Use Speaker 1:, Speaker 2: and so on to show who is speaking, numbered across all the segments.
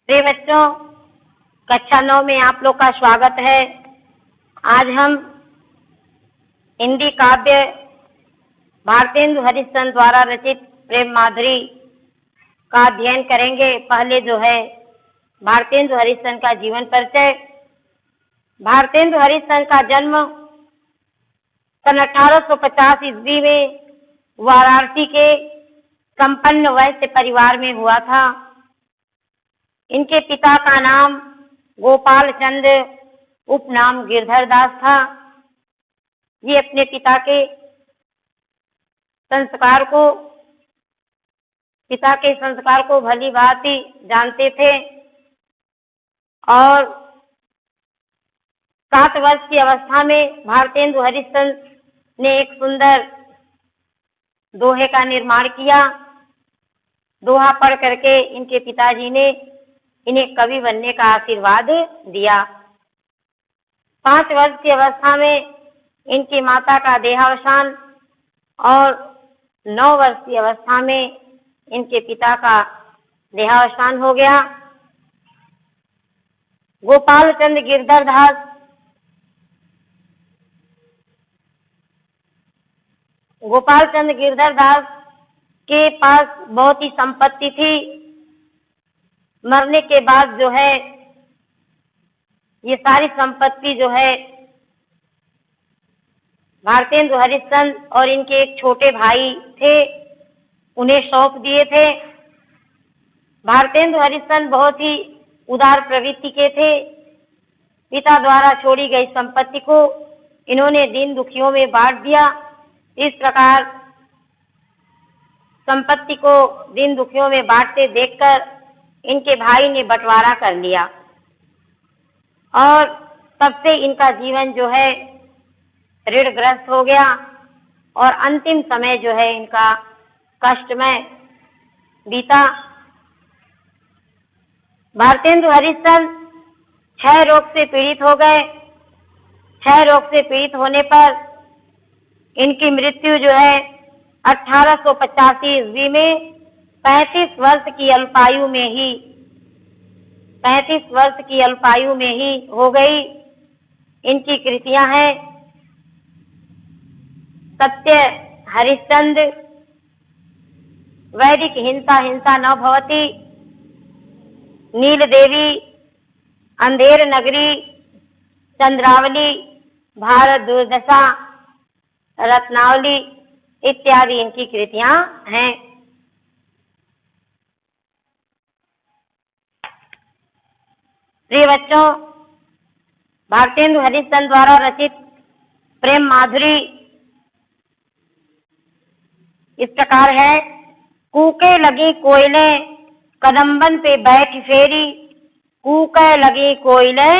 Speaker 1: प्रिय बच्चों, कक्षा 9 में आप लोग का स्वागत है। आज हम हिंदी काव्य भारतेंदु हरिश्चंद्र द्वारा रचित प्रेम माधुरी का अध्ययन करेंगे। पहले जो है भारतेंदु हरिश्चंद्र का जीवन परिचय। भारतेंदु हरिश्चंद्र का जन्म सन 1850 ईस्वी में वाराणसी के संपन्न वैश्य परिवार में हुआ था। इनके पिता का नाम गोपाल चंद्र उपनाम गिरधर दास था। ये अपने पिता के संस्कार को भली भांति जानते थे और 7 वर्ष की अवस्था में भारतेंदु हरिश्चंद्र ने एक सुंदर दोहे का निर्माण किया। दोहा पढ़ करके इनके पिताजी ने इन्हें कवि बनने का आशीर्वाद दिया। 5 वर्ष की अवस्था में इनकी माता का देहावसान और 9 वर्ष की अवस्था में इनके पिता का देहावसान हो गया। गोपाल चंद्र गिरधर दास के पास बहुत ही संपत्ति थी। मरने के बाद जो है ये सारी संपत्ति जो है भारतेंदु हरिश्चंद्र और इनके एक छोटे भाई थे उन्हें सौंप दिए थे। भारतेंदु हरिश्चंद्र बहुत ही उदार प्रवृत्ति के थे। पिता द्वारा छोड़ी गई संपत्ति को इन्होंने दीन दुखियों में बांट दिया। इस प्रकार संपत्ति को दीन दुखियों में बांटते देखकर इनके भाई ने बंटवारा कर लिया और तब से इनका जीवन जो है ऋणग्रस्त हो गया और अंतिम समय जो है इनका कष्टमय बीता। भारतेंदु हरिश्चंद्र क्षय रोग से पीड़ित हो गए। क्षय रोग से पीड़ित होने पर इनकी मृत्यु जो है 1885 ईस्वी में 35 वर्ष की अल्पायु में ही हो गई। इनकी कृतियां हैं सत्य हरिश्चंद्र, वैदिक हिंसा हिंसा न भवति, नील देवी, अंधेर नगरी, चंद्रावली, भारत दुर्दशा, रत्नावली इत्यादि इनकी कृतियां हैं। प्रिय बच्चों, भारतेंदु हरिश्चंद्र द्वारा रचित प्रेम माधुरी इस प्रकार है। कूके लगी कोयले कदम्बन पे बैठ फेरी, कूके लगी कोयले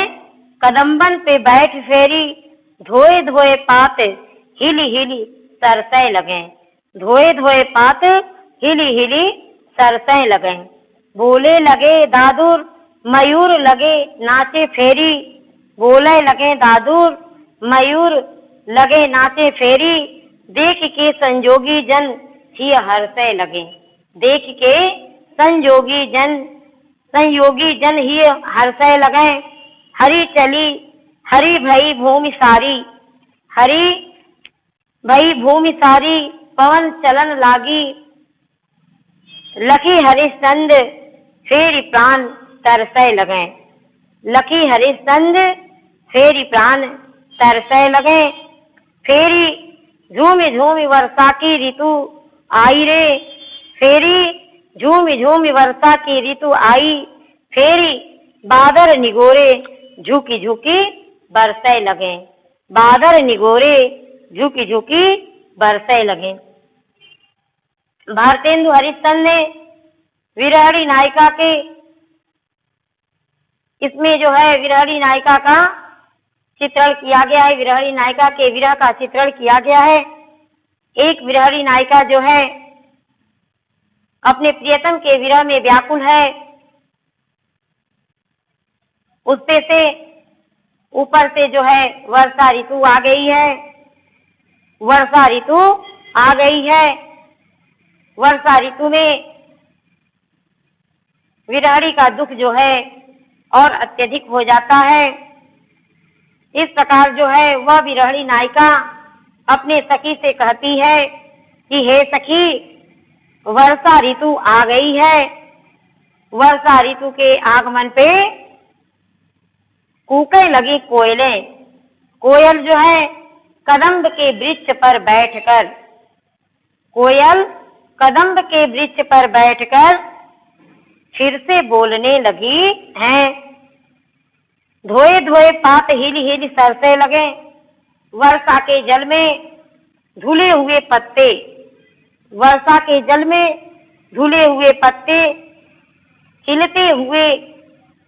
Speaker 1: कदम्बन पे बैठ फेरी, धोए धोए पात हिली हिली सरसै लगे, धोए धोए पात हिली हिली सरसै लगे। बोले लगे दादुर मयूर लगे नाचे फेरी, बोले लगे दादुर मयूर लगे नाचे फेरी, देख के संजोगी जन ही हर्षै लगे, देख के संयोगी जन ही हर्षै लगे। हरी चली हरी भई भूमि सारी, हरी भई भूमि सारी, पवन चलन लागी, लखी हरिश्चंद्र फेरी प्राण तरसै लगे, लखी हरिश्चंद्र फेरी प्राण तरसै लगे। फेरी झूमी झूमी वर्षा की ऋतु आई रे, फेरी झूमी झूमी वर्षा की ऋतु आई, फेरी बादल निगोरे झुकी झुकी बरसै लगे, बादल निगोरे झुकी झुकी बरसै लगे। भारतेंदु हरिश्चंद्र ने विरहणी नायिका के इसमें जो है विरहणी नायिका का चित्रण किया गया है। विरहणी नायिका के विरह का चित्रण किया गया है। एक विरहणी नायिका जो है अपने प्रियतम के विरह में व्याकुल है। उससे से ऊपर से जो है वर्षा ऋतु आ गई है। वर्षा ऋतु आ गई है। वर्षा ऋतु में विरहणी का दुख जो है और अत्यधिक हो जाता है। इस प्रकार जो है वह विरहणी नायिका अपने सखी से कहती है कि हे सखी, वर्षा ऋतु आ गई है। वर्षा ऋतु के आगमन पे कूकने लगी कोयलें। कोयल जो है कदम्ब के वृक्ष पर बैठकर, कोयल कदम्ब के वृक्ष पर बैठकर फिर से बोलने लगी हैं। धोए धोए पात हिल हिल सरसे लगे, वर्षा के जल में धुले हुए पत्ते, वर्षा के जल में धुले हुए पत्ते खिलते हुए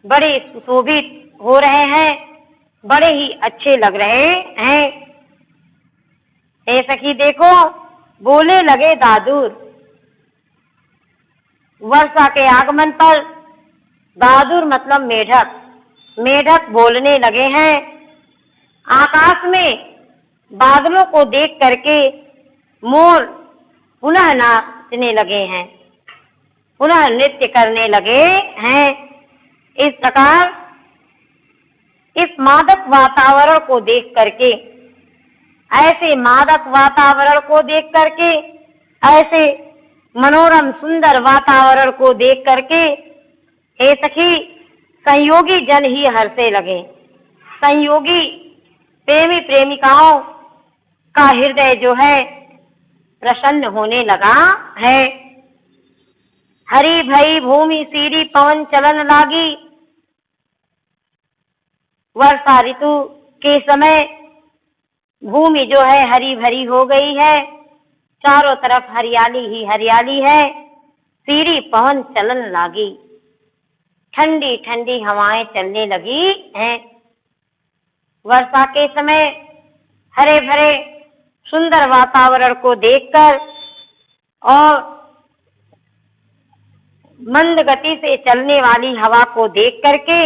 Speaker 1: बड़े सुशोभित हो रहे हैं, बड़े ही अच्छे लग रहे हैं। हे सखी देखो, बोले लगे दादुर। वर्षा के आगमन पर दादुर मतलब मेढक, मेढक बोलने लगे हैं। आकाश में बादलों को देख करके मोर पुनः नाचने लगे हैं, पुनः नृत्य करने लगे हैं। इस प्रकार इस मादक वातावरण को देख करके, ऐसे मादक वातावरण को देख करके, ऐसे मनोरम सुंदर वातावरण को देख करके हे सखी, संयोगी जन ही हंसने लगे। संयोगी प्रेमी प्रेमिकाओं का हृदय जो है प्रसन्न होने लगा है। हरी भई भूमि सीरी पवन चलन लागी। वर्षा ऋतु के समय भूमि जो है हरी भरी हो गई है, चारों तरफ हरियाली ही हरियाली है। सीरी पवन चलन लागी, ठंडी ठंडी हवाएं चलने लगी हैं। वर्षा के समय हरे भरे सुंदर वातावरण को देखकर और मंद गति से चलने वाली हवा को देख करके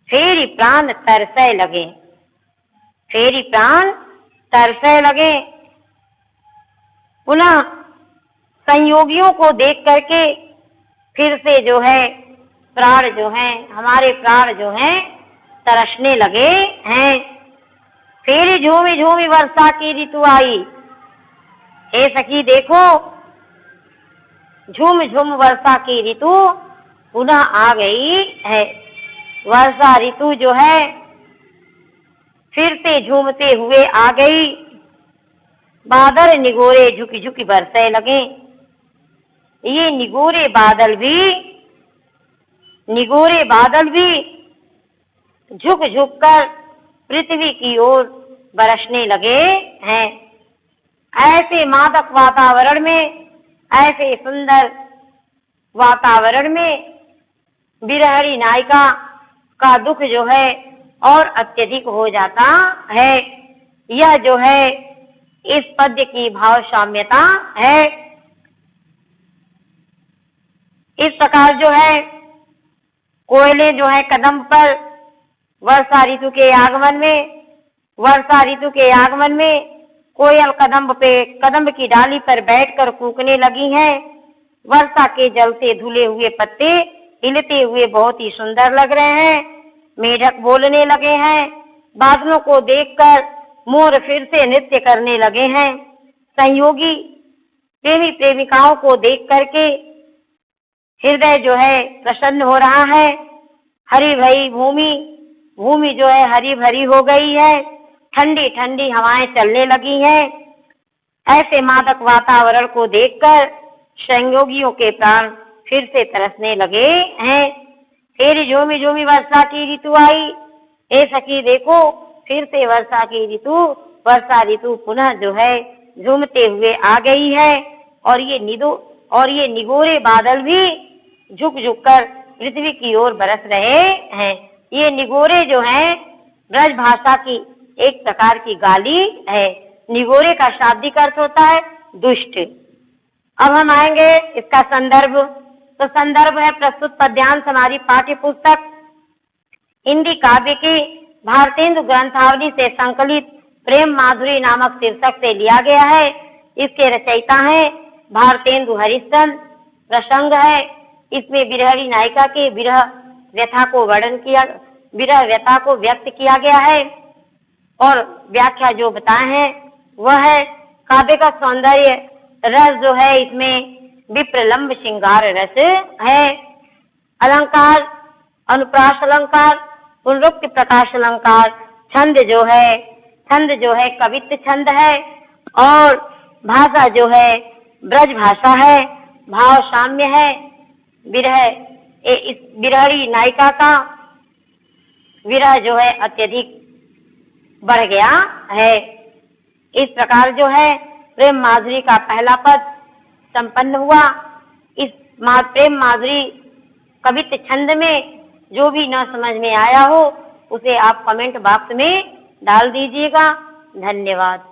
Speaker 1: फेरी प्राण तरसे लगे, फेरी प्राण तरसे लगे। पुनः संयोगियों को देख करके फिर से जो है प्राण जो है, हमारे प्राण जो हैं तरसने लगे हैं। फेरी झूमी झूमी वर्षा की ऋतु आई। हे सखी देखो, झूम झूम वर्षा की ऋतु पुनः आ गई है। वर्षा ऋतु जो है फिर से झूमते हुए आ गई। बादल निगोरे झुकी झुकी बरसने लगे। ये निगोरे बादल भी झुक झुक कर पृथ्वी की ओर बरसने लगे हैं। ऐसे मादक वातावरण में, ऐसे सुंदर वातावरण में विरहणी नायिका का दुख जो है और अत्यधिक हो जाता है। यह जो है इस पद्य की भाव साम्यता है। इस प्रकार जो है कोयले जो है कदम्ब पर वर्षा ऋतु के आगमन में, वर्षा ऋतु के आगमन में कोयल कदम्ब की डाली पर बैठकर कूकने लगी हैं। वर्षा के जल से धुले हुए पत्ते हिलते हुए बहुत ही सुंदर लग रहे हैं। मेढक बोलने लगे हैं। बादलों को देखकर मोर फिर से नृत्य करने लगे हैं। संयोगी प्रेमी प्रेमिकाओं को देख करके हृदय जो है प्रसन्न हो रहा है। हरी भरी भूमि जो है हरी भरी हो गई है। ठंडी ठंडी हवाएं चलने लगी हैं। ऐसे मादक वातावरण को देखकर संयोगियों के प्राण फिर से तरसने लगे हैं। फिर झूमी झूमी वर्षा की ऋतु आई। हे सखी देखो, फिर से वर्षा ऋतु पुनः जो है झूमते हुए आ गई है। और ये निगोरे बादल भी झुक झुक कर पृथ्वी की ओर बरस रहे हैं। ये निगोरे जो हैं ब्रज भाषा की एक प्रकार की गाली है। निगोरे का शाब्दिक अर्थ होता है दुष्ट। अब हम आएंगे इसका संदर्भ। तो संदर्भ है प्रस्तुत पद्यांश हमारी पाठ्य पुस्तक हिंदी काव्य की भारतेंदु ग्रंथावली से संकलित प्रेम माधुरी नामक शीर्षक से लिया गया है। इसके रचयिता हैं भारतेंदु हरिश्चंद्र। प्रसंग है इसमें विरहणी नायिका के विरह व्यथा को विरह व्यथा को व्यक्त किया गया है और व्याख्या जो बताए हैं वह है काव्य का सौंदर्य रस जो है इसमें विप्रलंब श्रृंगार रस है। अलंकार अनुप्रास अलंकार, पुनरुक्ति प्रकाश अलंकार, छंद जो है कवित्व छंद है और भाषा जो है ब्रज भाषा है, भाव साम्य है। इस विरहणी नायिका का विरह जो है अत्यधिक बढ़ गया है। इस प्रकार जो है प्रेम माधुरी का पहला पद संपन्न हुआ। इस प्रेम माधुरी कवित्व छंद में जो भी न समझ में आया हो उसे आप कमेंट बॉक्स में डाल दीजिएगा। धन्यवाद।